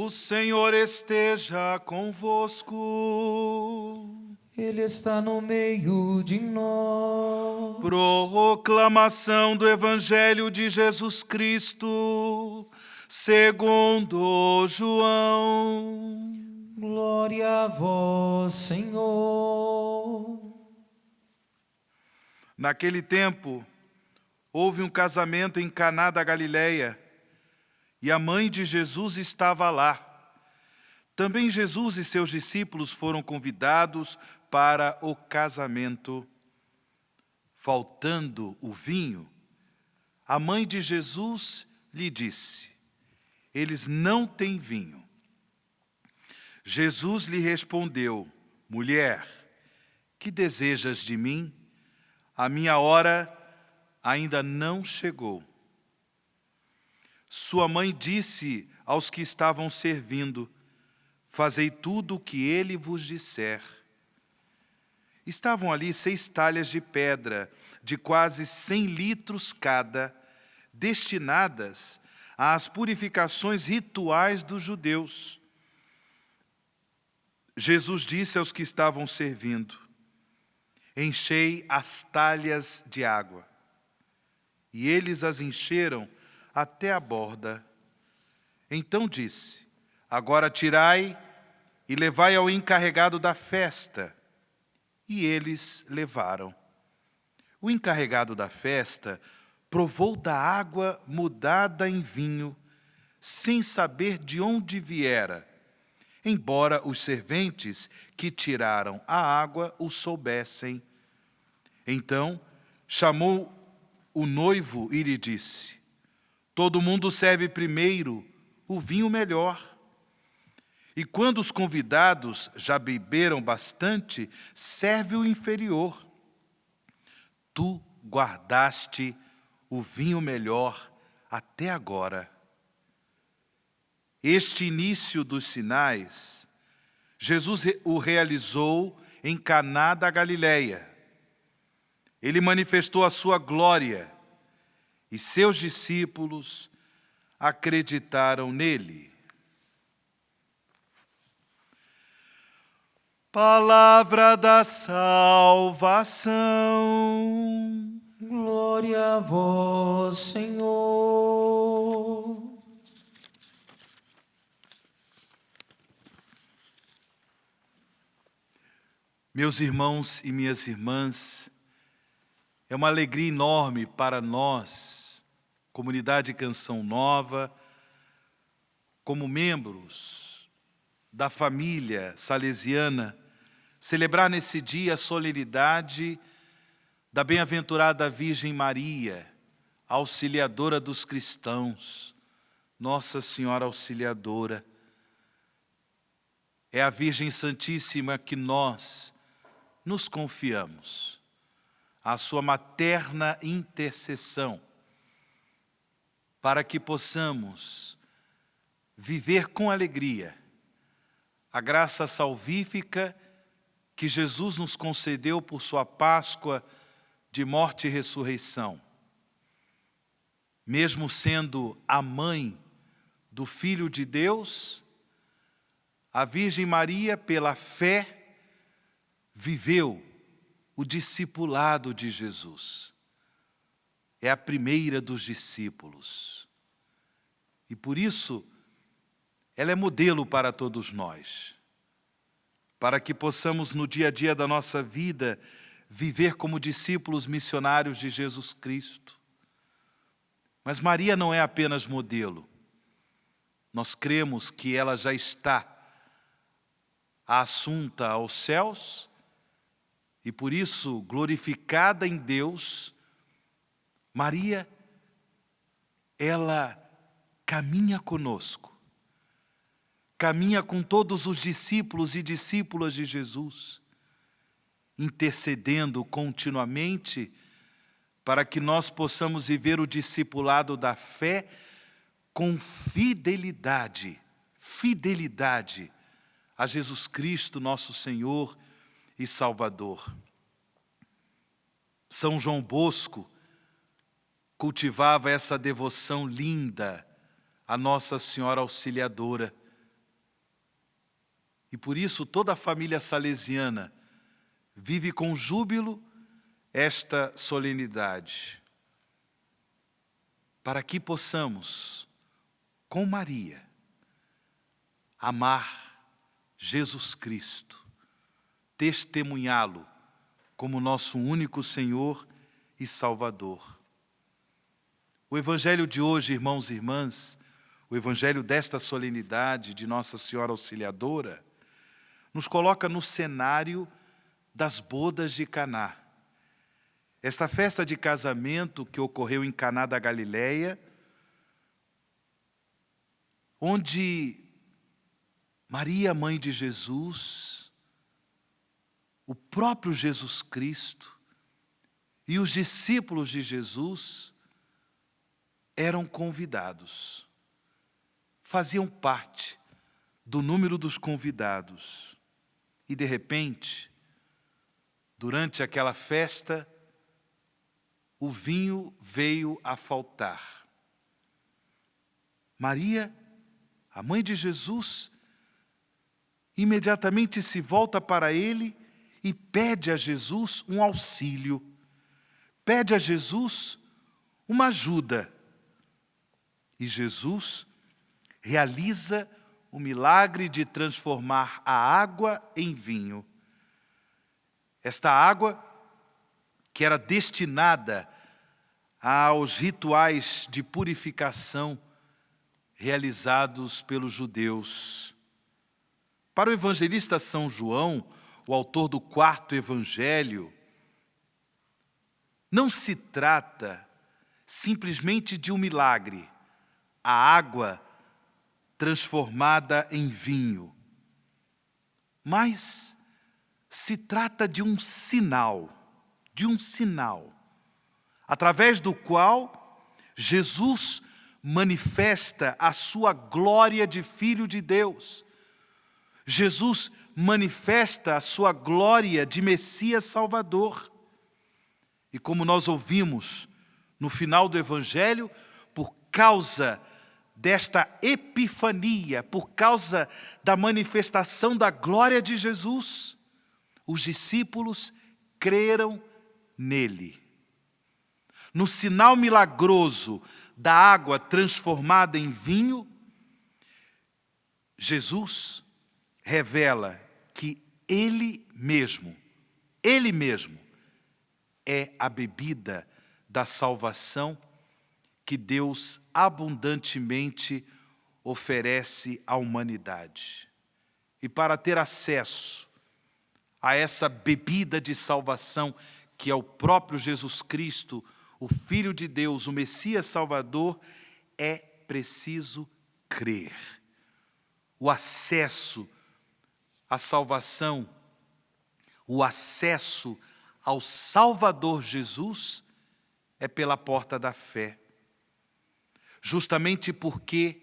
O Senhor esteja convosco. Ele está no meio de nós. Proclamação do Evangelho de Jesus Cristo, segundo João. Glória a vós, Senhor. Naquele tempo, houve um casamento em Caná da Galileia, e a mãe de Jesus estava lá. Também Jesus e seus discípulos foram convidados para o casamento. Faltando o vinho, a mãe de Jesus lhe disse: eles não têm vinho. Jesus lhe respondeu: mulher, que desejas de mim? A minha hora ainda não chegou. Sua mãe disse aos que estavam servindo: fazei tudo o que ele vos disser. Estavam ali 6 talhas de pedra, de quase 100 litros cada, destinadas às purificações rituais dos judeus. Jesus disse aos que estavam servindo: enchei as talhas de água. E eles as encheram até a borda. Então disse: agora tirai e levai ao encarregado da festa. E eles levaram. O encarregado da festa provou da água mudada em vinho, sem saber de onde viera, embora os serventes que tiraram a água o soubessem. Então chamou o noivo e lhe disse: todo mundo serve primeiro o vinho melhor. E quando os convidados já beberam bastante, serve o inferior. Tu guardaste o vinho melhor até agora. Este início dos sinais, Jesus o realizou em Caná da Galileia. Ele manifestou a sua glória e seus discípulos acreditaram nele. Palavra da salvação. Glória a vós, Senhor. Meus irmãos e minhas irmãs, é uma alegria enorme para nós, comunidade Canção Nova, como membros da família salesiana, celebrar nesse dia a solenidade da bem-aventurada Virgem Maria, auxiliadora dos cristãos, Nossa Senhora Auxiliadora. É a Virgem Santíssima que nós nos confiamos, à sua materna intercessão, para que possamos viver com alegria a graça salvífica que Jesus nos concedeu por sua Páscoa de morte e ressurreição. Mesmo sendo a mãe do Filho de Deus, a Virgem Maria, pela fé, viveu o discipulado de Jesus. É a primeira dos discípulos. E por isso, ela é modelo para todos nós, para que possamos no dia a dia da nossa vida viver como discípulos missionários de Jesus Cristo. Mas Maria não é apenas modelo. Nós cremos que ela já está assunta aos céus e por isso glorificada em Deus. Maria, ela caminha conosco. Caminha com todos os discípulos e discípulas de Jesus, intercedendo continuamente para que nós possamos viver o discipulado da fé com fidelidade a Jesus Cristo, nosso Senhor e Salvador. São João Bosco cultivava essa devoção linda a Nossa Senhora Auxiliadora, E por isso toda a família salesiana vive com júbilo esta solenidade, para que possamos, com Maria, amar Jesus Cristo, testemunhá-lo como nosso único Senhor e Salvador. O Evangelho de hoje, irmãos e irmãs, o Evangelho desta solenidade de Nossa Senhora Auxiliadora, nos coloca no cenário das bodas de Caná. Esta festa de casamento que ocorreu em Caná da Galileia, onde Maria, mãe de Jesus, o próprio Jesus Cristo e os discípulos de Jesus eram convidados, faziam parte do número dos convidados. E de repente, durante aquela festa, o vinho veio a faltar. Maria, a mãe de Jesus, imediatamente se volta para ele e pede a Jesus um auxílio, pede a Jesus uma ajuda. E Jesus realiza o milagre de transformar a água em vinho. Esta água, que era destinada aos rituais de purificação realizados pelos judeus. Para o evangelista São João, o autor do 4º evangelho, não se trata simplesmente de um milagre, a água transformada em vinho, mas se trata de um sinal, através do qual Jesus manifesta a sua glória de Filho de Deus. Jesus manifesta a sua glória de Messias Salvador. E como nós ouvimos no final do Evangelho, por causa desta epifania, por causa da manifestação da glória de Jesus, os discípulos creram nele. No sinal milagroso da água transformada em vinho, Jesus revela que Ele mesmo é a bebida da salvação que Deus abundantemente oferece à humanidade. E para ter acesso a essa bebida de salvação, que é o próprio Jesus Cristo, o Filho de Deus, o Messias Salvador, é preciso crer. O acesso à salvação, o acesso ao Salvador Jesus é pela porta da fé. Justamente porque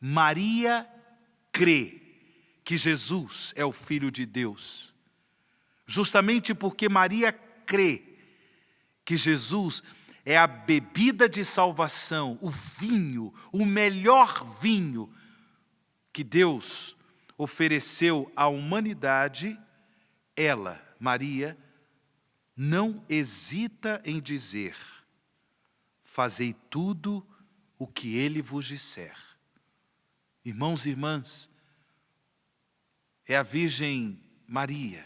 Maria crê que Jesus é o Filho de Deus. Justamente porque Maria crê que Jesus é a bebida de salvação, o vinho, o melhor vinho que Deus ofereceu à humanidade, ela, Maria, não hesita em dizer: fazei tudo o que Ele vos disser. Irmãos e irmãs, é a Virgem Maria,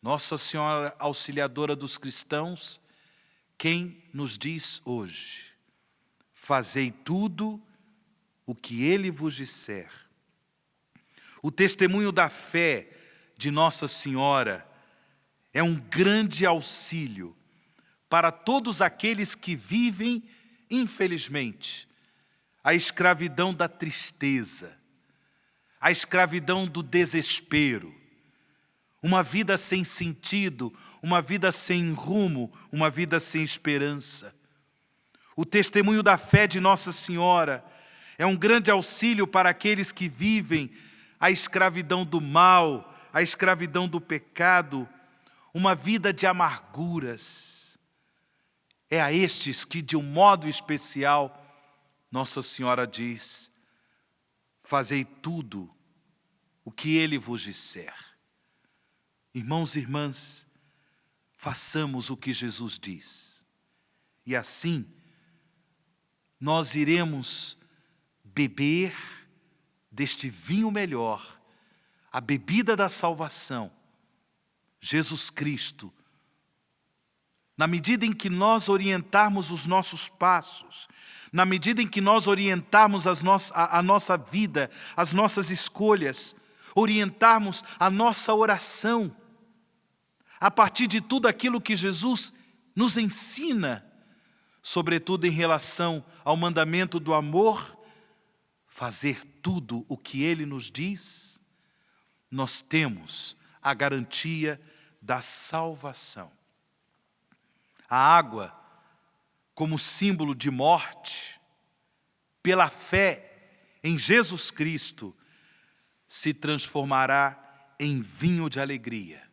Nossa Senhora Auxiliadora dos cristãos, quem nos diz hoje: fazei tudo o que Ele vos disser. O testemunho da fé de Nossa Senhora é um grande auxílio para todos aqueles que vivem, infelizmente, a escravidão da tristeza, a escravidão do desespero, uma vida sem sentido, uma vida sem rumo, uma vida sem esperança. O testemunho da fé de Nossa Senhora é um grande auxílio para aqueles que vivem a escravidão do mal, a escravidão do pecado, uma vida de amarguras. É a estes que, de um modo especial, Nossa Senhora diz: fazei tudo o que Ele vos disser. Irmãos e irmãs, façamos o que Jesus diz. E assim, nós iremos beber deste vinho melhor, a bebida da salvação, Jesus Cristo. Na medida em que nós orientarmos os nossos passos, na medida em que nós orientarmos a nossa vida, as nossas escolhas, orientarmos a nossa oração, a partir de tudo aquilo que Jesus nos ensina, sobretudo em relação ao mandamento do amor, fazer tudo o que Ele nos diz, nós temos a garantia da salvação. A água, como símbolo de morte, pela fé em Jesus Cristo, se transformará em vinho de alegria.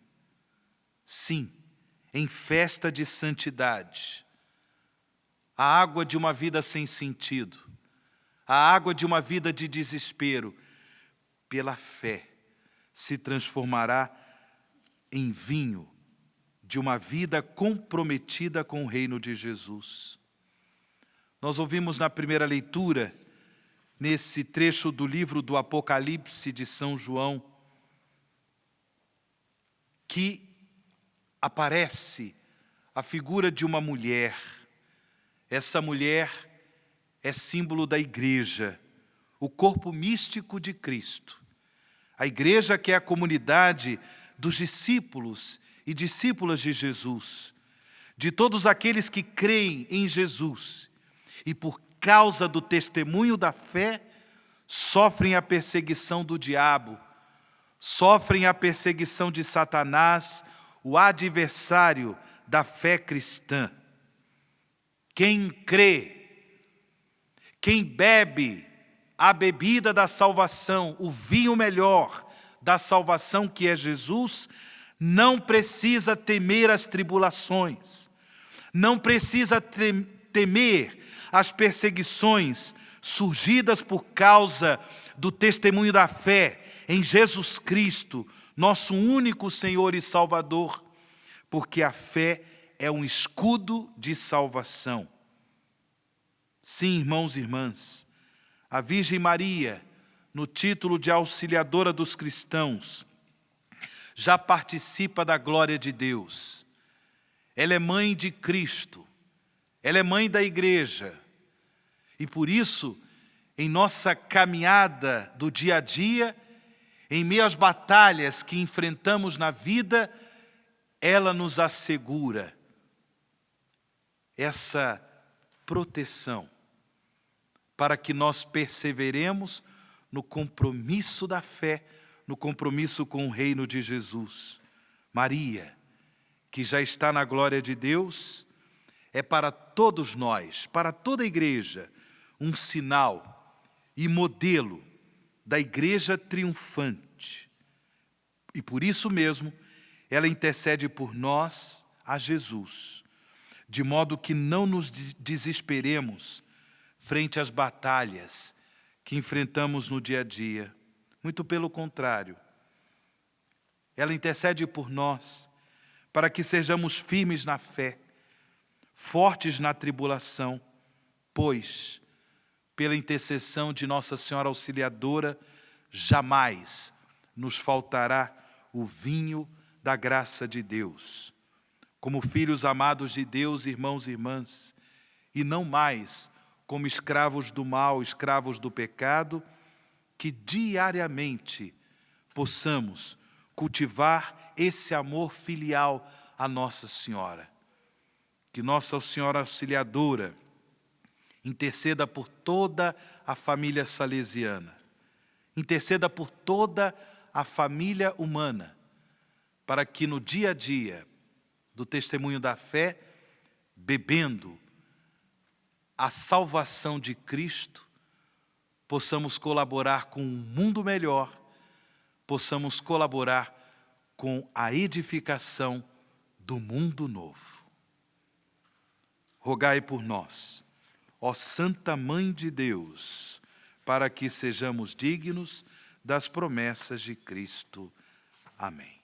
Sim, em festa de santidade. A água de uma vida sem sentido, a água de uma vida de desespero, pela fé, se transformará em vinho de uma vida comprometida com o reino de Jesus. Nós ouvimos na primeira leitura, nesse trecho do livro do Apocalipse de São João, que aparece a figura de uma mulher. Essa mulher é símbolo da igreja, o corpo místico de Cristo. A igreja que é a comunidade dos discípulos e discípulas de Jesus, de todos aqueles que creem em Jesus e por causa do testemunho da fé, sofrem a perseguição do diabo, sofrem a perseguição de Satanás, o adversário da fé cristã. Quem crê, quem bebe a bebida da salvação, o vinho melhor da salvação que é Jesus, não precisa temer as tribulações, não precisa temer as perseguições surgidas por causa do testemunho da fé em Jesus Cristo, nosso único Senhor e Salvador, porque a fé é um escudo de salvação. Sim, irmãos e irmãs, a Virgem Maria, no título de auxiliadora dos cristãos, já participa da glória de Deus. Ela é mãe de Cristo, ela é mãe da igreja. E por isso, em nossa caminhada do dia a dia, em meio às batalhas que enfrentamos na vida, ela nos assegura essa proteção para que nós perseveremos no compromisso da fé, no compromisso com o reino de Jesus. Maria, que já está na glória de Deus, é para todos nós, para toda a igreja, um sinal e modelo da igreja triunfante. E por isso mesmo, ela intercede por nós a Jesus, de modo que não nos desesperemos frente às batalhas que enfrentamos no dia a dia. Muito pelo contrário, ela intercede por nós para que sejamos firmes na fé, fortes na tribulação, pois, pela intercessão de Nossa Senhora Auxiliadora, jamais nos faltará o vinho da graça de Deus. Como filhos amados de Deus, irmãos e irmãs, e não mais como escravos do mal, escravos do pecado, que diariamente possamos cultivar esse amor filial a Nossa Senhora. Que Nossa Senhora Auxiliadora interceda por toda a família salesiana, interceda por toda a família humana, para que no dia a dia do testemunho da fé, bebendo a salvação de Cristo, possamos colaborar com um mundo melhor, possamos colaborar com a edificação do mundo novo. Rogai por nós, ó Santa Mãe de Deus, para que sejamos dignos das promessas de Cristo. Amém.